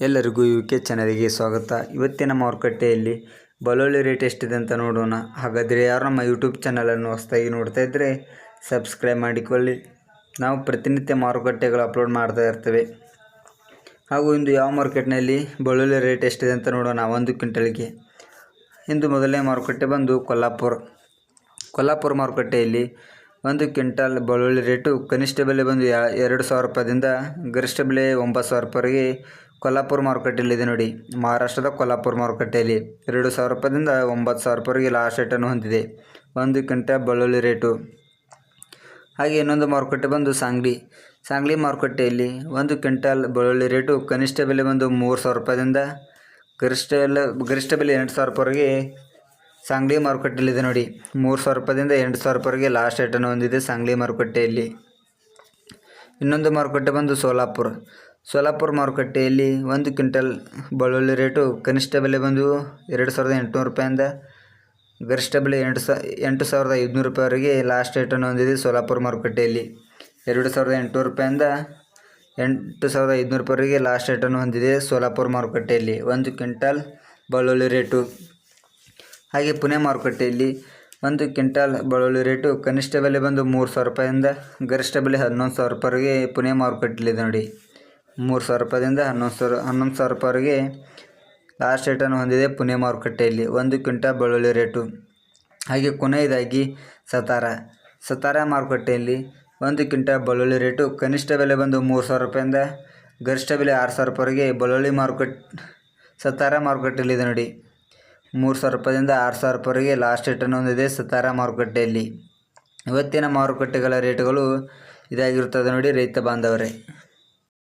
ಎಲ್ಲರಿಗೂ UK ಚಾನಲ್ಗೆ ಸ್ವಾಗತ. ಇವತ್ತಿನ ಮಾರುಕಟ್ಟೆಯಲ್ಲಿ ಬೆಳ್ಳುಳ್ಳಿ ರೇಟ್ ಎಷ್ಟಿದೆ ಅಂತ ನೋಡೋಣ. ಹಾಗಾದರೆ ಯಾರು ನಮ್ಮ ಯೂಟ್ಯೂಬ್ ಚಾನಲನ್ನು ಹೊಸದಾಗಿ ನೋಡ್ತಾ ಇದ್ದರೆ ಸಬ್ಸ್ಕ್ರೈಬ್ ಮಾಡಿಕೊಳ್ಳಿ. ನಾವು ಪ್ರತಿನಿತ್ಯ ಮಾರುಕಟ್ಟೆಗಳು ಅಪ್ಲೋಡ್ ಮಾಡ್ತಾ ಇರ್ತೇವೆ. ಹಾಗೂ ಇಂದು ಯಾವ ಮಾರ್ಕೆಟ್ನಲ್ಲಿ ಬೆಳ್ಳುಳ್ಳಿ ರೇಟ್ ಎಷ್ಟಿದೆ ಅಂತ ನೋಡೋಣ. 1 ಕ್ವಿಂಟಲ್ಗೆ ಇಂದು ಮೊದಲನೇ ಮಾರುಕಟ್ಟೆ ಬಂದು ಕೊಲ್ಲಾಪುರ ಮಾರುಕಟ್ಟೆಯಲ್ಲಿ 1 ಕ್ವಿಂಟಲ್ ಬೆಳ್ಳುಳ್ಳಿ ರೇಟು ಕನಿಷ್ಠ ಬೆಲೆ ಬಂದು 2,000 ರೂಪಾಯಿದಿಂದ ಗರಿಷ್ಠ ಬೆಲೆ 9,000 ರೂಪಾಯಿಗೆ ಕೊಲ್ಲಾಪುರ ಮಾರುಕಟ್ಟೆಯಲ್ಲಿದೆ ನೋಡಿ. ಮಹಾರಾಷ್ಟ್ರದ ಕೊಲ್ಲಾಪುರ ಮಾರುಕಟ್ಟೆಯಲ್ಲಿ 2,000 ರೂಪಾಯಿದಿಂದ 9,000 ರೂಪಾಯಿಗೆ ಲಾಸ್ಟ್ ರೇಟನ್ನು ಹೊಂದಿದೆ 1 ಕ್ವಿಂಟಲ್ ಬೆಳ್ಳುಳ್ಳಿ ರೇಟು. ಹಾಗೆ ಇನ್ನೊಂದು ಮಾರುಕಟ್ಟೆ ಬಂದು ಸಾಂಗ್ಲಿ ಮಾರುಕಟ್ಟೆಯಲ್ಲಿ 1 ಕ್ವಿಂಟಲ್ ಬೆಳ್ಳುಳ್ಳಿ ರೇಟು ಕನಿಷ್ಠ ಬೆಲೆ ಬಂದು 3,000 ರೂಪಾಯಿದಿಂದ ಗರಿಷ್ಠ ಬೆಲೆ 8,000 ರೂಪಾಯಿಗೆ ಸಾಂಗ್ಲಿ ಮಾರುಕಟ್ಟೆಯಲ್ಲಿದೆ ನೋಡಿ. 3,000 ರೂಪಾಯಿದಿಂದ 8,000 ರೂಪಾಯಿಗೆ ಲಾಸ್ಟ್ ರೇಟನ್ನು ಹೊಂದಿದೆ ಸಾಂಗ್ಲಿ ಮಾರುಕಟ್ಟೆಯಲ್ಲಿ. ಇನ್ನೊಂದು ಮಾರುಕಟ್ಟೆ ಬಂದು ಸೋಲಾಪುರ ಮಾರುಕಟ್ಟೆಯಲ್ಲಿ 1 ಕ್ವಿಂಟಲ್ ಬೆಳ್ಳುಳ್ಳಿ ರೇಟು ಕನಿಷ್ಠ ಬೆಲೆ ಬಂದು 2,800 ರೂಪಾಯಿಂದ ಗರಿಷ್ಠ ಬೆಲೆ 8,500 ರೂಪಾಯಿವರೆಗೆ ಲಾಸ್ಟ್ ರೇಟನ್ನು ಹೊಂದಿದೆ ಸೋಲಾಪುರ ಮಾರುಕಟ್ಟೆಯಲ್ಲಿ. 2,800 ರೂಪಾಯಿಂದ 8,500 ರೂಪಾಯಿವರೆಗೆ ಲಾಸ್ಟ್ ರೇಟನ್ನು ಹೊಂದಿದೆ ಸೋಲಾಪುರ ಮಾರುಕಟ್ಟೆಯಲ್ಲಿ 1 ಕ್ವಿಂಟಲ್ ಬೆಳ್ಳುಳ್ಳಿ ರೇಟು. ಹಾಗೆ ಪುಣೆ ಮಾರುಕಟ್ಟೆಯಲ್ಲಿ 1 ಕ್ವಿಂಟಲ್ ಬೆಳ್ಳುಳ್ಳಿ ರೇಟು ಕನಿಷ್ಠ ಬೆಲೆ ಬಂದು 3,000 ರೂಪಾಯಿಂದ ಗರಿಷ್ಠ ಬೆಲೆ 11,000 ರೂಪಾಯಿವರೆಗೆ ಪುಣೆ ಮಾರುಕಟ್ಟೆಯಲ್ಲಿದೆ ನೋಡಿ. 3,000 ರೂಪಾಯಿಂದ 11,000 ರೂಪಾಯಿವರೆಗೆ ಲಾಸ್ಟ್ ರೇಟನ್ನು ಹೊಂದಿದೆ ಪುಣೆ ಮಾರುಕಟ್ಟೆಯಲ್ಲಿ 1 ಕ್ವಿಂಟಲ್ ಬೆಳ್ಳುಳ್ಳಿ ರೇಟು. ಹಾಗೆ ಕೊನೆಯದಾಗಿ ಸತಾರ ಮಾರುಕಟ್ಟೆಯಲ್ಲಿ 1 ಕ್ವಿಂಟಲ್ ಬೆಳ್ಳುಳ್ಳಿ ರೇಟು ಕನಿಷ್ಠ ಬೆಲೆ ಬಂದು 3,000 ರೂಪಾಯಿಂದ ಗರಿಷ್ಠ ಬೆಲೆ 6,000 ರೂಪಾಯಿವರೆಗೆ ಬೆಳ್ಳುಳ್ಳಿ ಸತಾರ ಮಾರುಕಟ್ಟೆಯಲ್ಲಿದೆ ನೋಡಿ. 3,000 ರೂಪಾಯಿಂದ 6,000 ರೂಪಾಯಿವರೆಗೆ ಲಾಸ್ಟ್ ರೇಟನ್ನು ಹೊಂದಿದೆ ಸತಾರ ಮಾರುಕಟ್ಟೆಯಲ್ಲಿ. ಇವತ್ತಿನ ಮಾರುಕಟ್ಟೆಗಳ ರೇಟುಗಳು ಇದಾಗಿರುತ್ತದೆ ನೋಡಿ ರೈತ ಬಾಂಧವರೇ.